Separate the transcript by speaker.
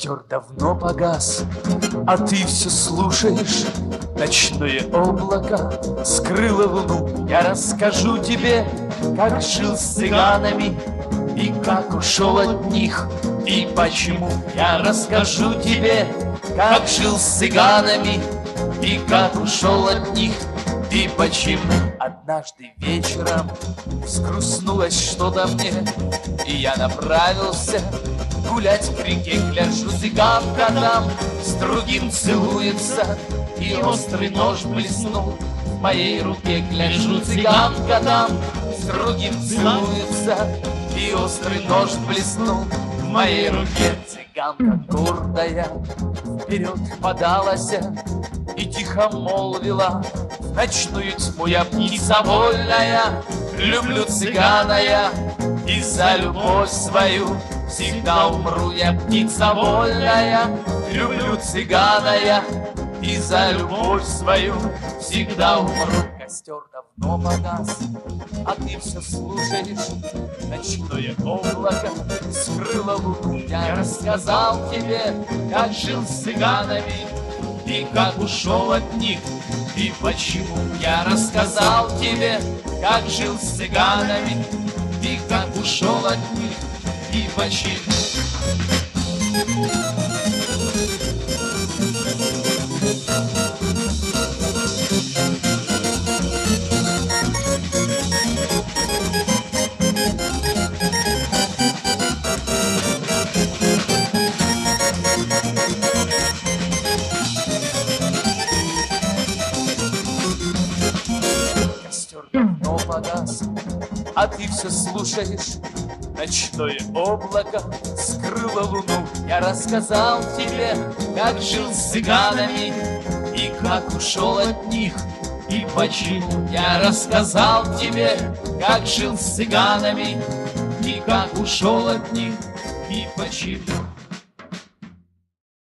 Speaker 1: Костер давно погас, а ты все слушаешь. Ночное облако скрыло луну. Я расскажу тебе, как жил с цыганами и как ушел от них, и почему. Я расскажу тебе, как жил с цыганами и как ушел от них, и почему. Однажды вечером взгрустнулось что-то мне, и я направился гулять к реке. Гляжу, цыганка там с другим целуется, и острый нож блеснул в моей руке. Гляжу, цыганка там с другим целуется, и острый нож блеснул в моей руке. Цыганка гордая вперед подалась и тихо молвила: в ночную тьму я птица вольная, люблю цыгана я, и за любовь свою всегда умру. Я птица вольная, люблю цыгана я, и за любовь свою всегда умру. Костер давно погас, а ты все слушаешь. Ночное облако скрыло луну. Я рассказал тебе, как жил с цыганами и как ушел от них, и почему. Я рассказал тебе, как жил с цыганами и как ушел от них, и почему. Костер давно погас, а ты все слушаешь. Ночное облако скрыло луну. Я рассказал тебе, как жил с цыганами и как ушел от них, и почему. Я рассказал тебе, как жил с цыганами и как ушел от них, и почему.